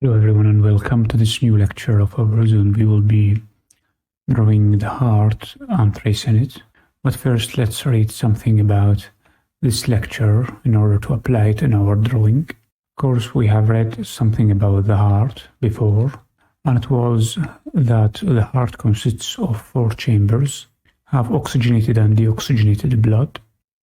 Hello everyone and welcome to this new lecture of our zone. We will be drawing the heart and tracing it. But first let's read something about this lecture in order to apply it in our drawing. Of course we have read something about the heart before, and it was that the heart consists of 4 chambers, have oxygenated and deoxygenated blood,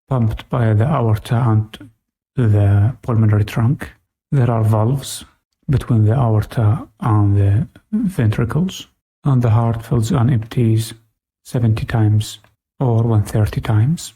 pumped by the aorta and the pulmonary trunk. There are valves between the aorta and the ventricles, and the heart fills and empties 70 times or 130 times.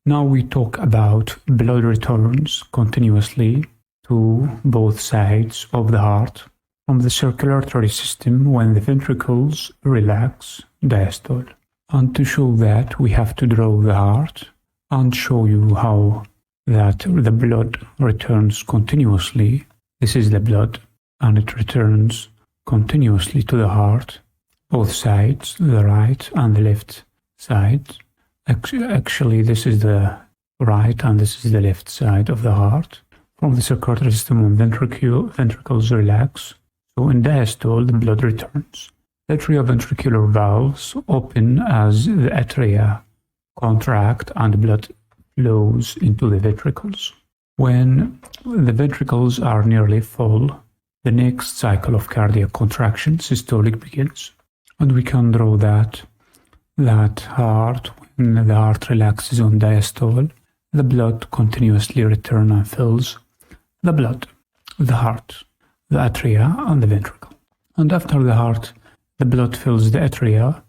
Now we talk about blood returns continuously to both sides of the heart from the circulatory system when the ventricles relax, diastole. And to show that, we have to draw the heart and show you how that the blood returns continuously. This is the blood, and it returns continuously to the heart, both sides, the right and the left side. Actually, this is the right and this is the left side of the heart. From the circulatory system when ventricles relax, so in diastole, the blood returns. Atrioventricular valves open as the atria contract and blood flows into the ventricles. When the ventricles are nearly full, the next cycle of cardiac contraction, systolic, begins. And we can draw that heart, when the heart relaxes on diastole, the blood continuously returns and fills the blood, the heart, the atria, and the ventricle. And after the heart, the blood fills the atria,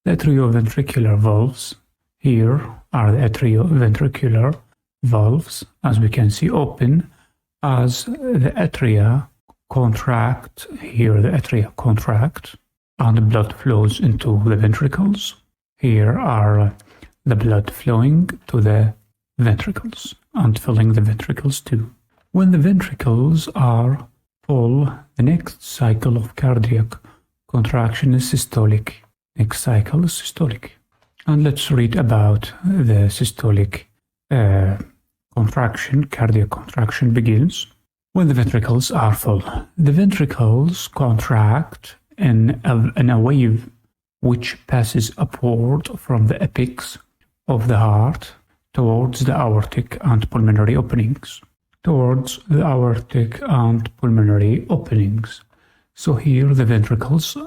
the atrioventricular valves. Here are the atrioventricular valves, as we can see, open as the atria contract. Here the atria contract and the blood flows into the ventricles. Here are the blood flowing to the ventricles and filling the ventricles too. When the ventricles are full, the next cycle of cardiac contraction is systolic. Next cycle is systolic. And let's read about the systolic contraction. Cardiac contraction begins when the ventricles are full. The ventricles contract in a wave which passes upward from the apex of the heart towards the aortic and pulmonary openings. So here the ventricles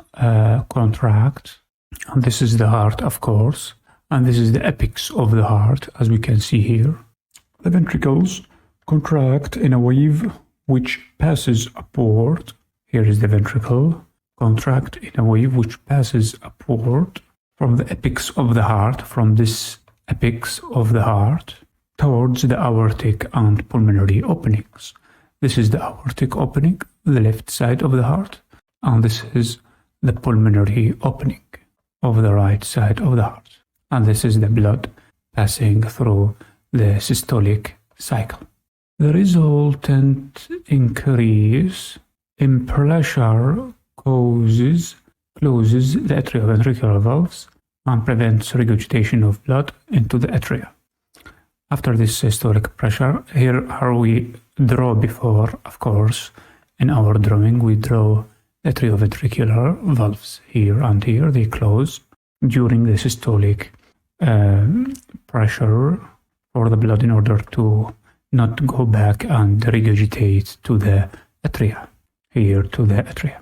contract, and this is the heart, of course, and this is the apex of the heart, as we can see here. The ventricles contract in a wave which passes upward. Here is the ventricle. Contract in a wave which passes upward from the apex of the heart, from this apex of the heart, towards the aortic and pulmonary openings. This is the aortic opening, the left side of the heart, and this is the pulmonary opening of the right side of the heart. And this is the blood passing through the systolic cycle. The resultant increase in pressure closes the atrioventricular valves and prevents regurgitation of blood into the atria. After this systolic pressure, here we draw before, of course, in our drawing we draw atrioventricular valves here and here. They close during the systolic pressure for the blood in order to not go back and regurgitate to the atria, here to the atria.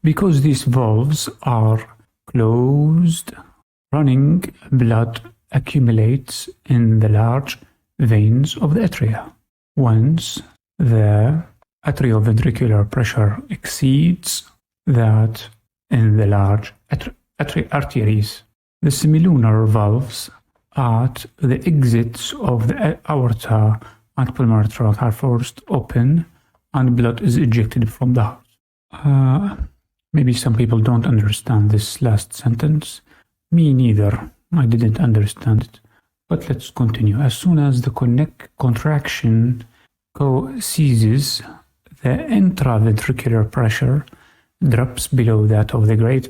Because these valves are closed, running blood accumulates in the large veins of the atria. Once the atrioventricular pressure exceeds that in the large arteries, the semilunar valves at the exits of the aorta and pulmonary trunk are forced open and blood is ejected from the heart. Maybe some people don't understand this last sentence. Me neither. I didn't understand it. But let's continue. As soon as the contraction ceases, the intraventricular pressure drops below that of the great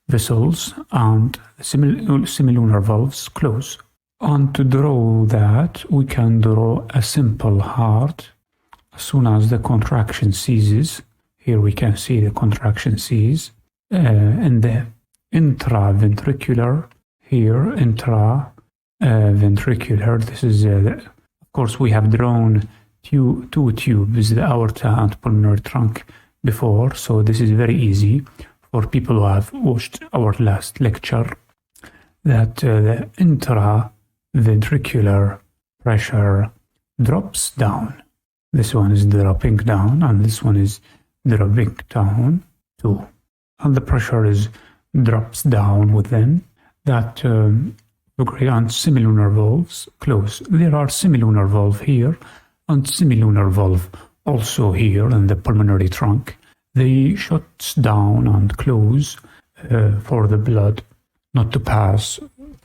vessels and the semilunar valves close. And to draw that, we can draw a simple heart. As soon as the contraction ceases, Here we can see the contraction Cs. And the intraventricular, here, intraventricular, this is, of course, we have drawn two tubes, the aorta and pulmonary trunk before, so this is very easy for people who have watched our last lecture, that the intraventricular pressure drops down. This one is dropping down, and this one is dropping down too. And the pressure drops down with them. That agree on semilunar valves close. There are semilunar valve here and semilunar valve also here in the pulmonary trunk. They shut down and close for the blood not to pass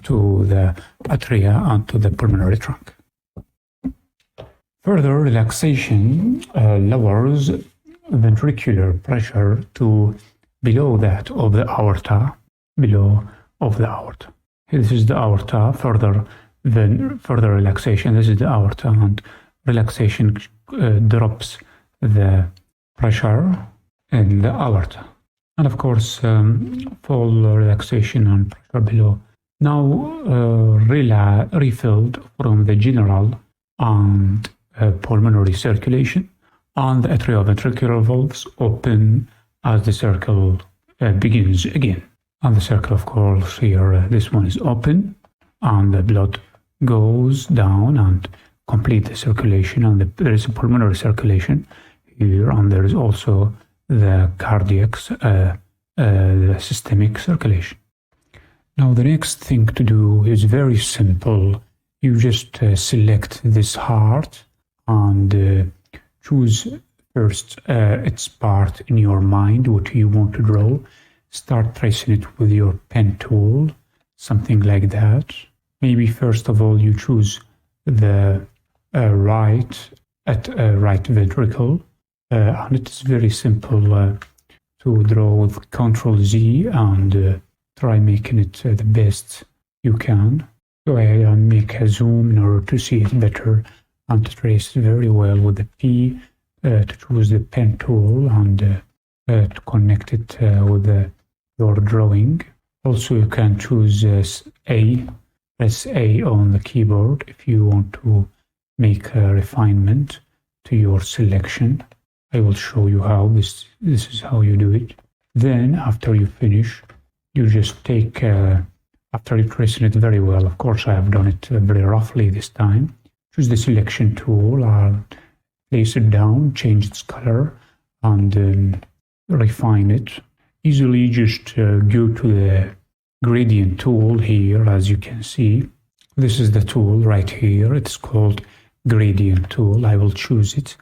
to the atria and to the pulmonary trunk. Further relaxation lowers ventricular pressure to below that of the aorta, This is the aorta. Further relaxation, this is the aorta, and relaxation drops the pressure in the aorta. And of course, full relaxation and pressure below. Now refilled from the general and pulmonary circulation, and the atrioventricular valves open as the circle begins again. And the circle, of course, here, this one is open, and the blood goes down and complete the circulation, and there is a pulmonary circulation here, and there is also the cardiac, the systemic circulation. Now, the next thing to do is very simple. You just select this heart and choose first its part in your mind, what you want to draw. Start tracing it with your pen tool, something like that. Maybe first of all you choose the right ventricle, and it is very simple to draw with Ctrl Z and try making it the best you can. Go ahead and make a zoom in order to see it better and to trace very well with the P, to choose the pen tool and to connect it with your drawing. Also, you can choose press A on the keyboard if you want to make a refinement to your selection. I will show you how this is how you do it. Then, after you finish, you just take, after you tracing it very well, of course I have done it very roughly this time, choose the selection tool, place it down, change its color, and refine it. Easily just go to the gradient tool here, as you can see. This is the tool right here. It's called gradient tool. I will choose it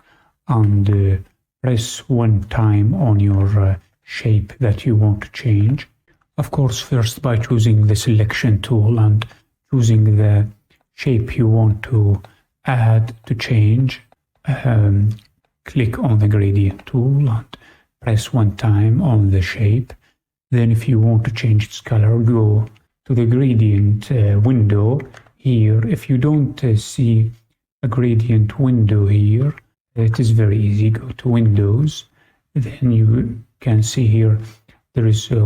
and press one time on your shape that you want to change. Of course, first by choosing the selection tool and choosing the shape you want to add to change, click on the gradient tool and press one time on the shape. Then if you want to change its color, go to the gradient window here. If you don't see a gradient window here, it is very easy. Go to Windows. Then you can see here there is a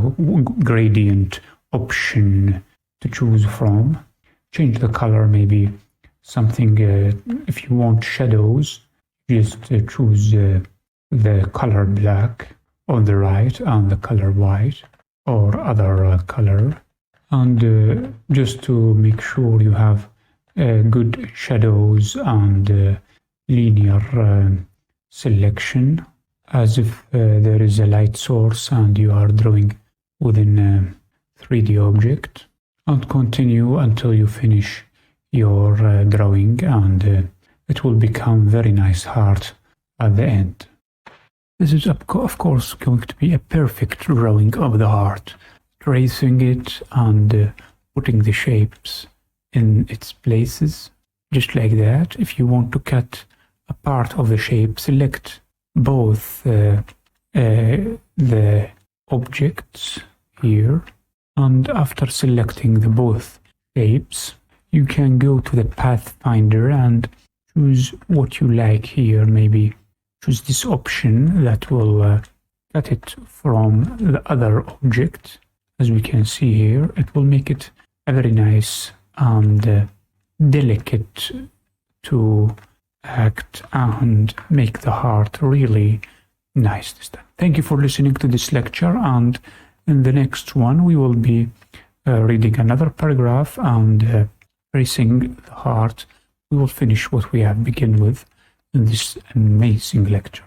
gradient option to choose from. Change the color, maybe something, if you want shadows, just choose the color black on the right and the color white or other color, and just to make sure you have good shadows and linear selection, as if there is a light source and you are drawing within a 3D object, and continue until you finish your drawing, and it will become very nice heart at the end. This is of course going to be a perfect drawing of the heart, tracing it and putting the shapes in its places, just like that. If you want to cut a part of the shape, select both the objects here, and after selecting the both shapes, you can go to the Pathfinder and choose what you like here. Maybe choose this option that will cut it from the other object. As we can see here, it will make it a very nice and delicate to act and make the heart really nice this time. Thank you for listening to this lecture, and in the next one we will be reading another paragraph and tracing the heart. We will finish what we have begun with in this amazing lecture.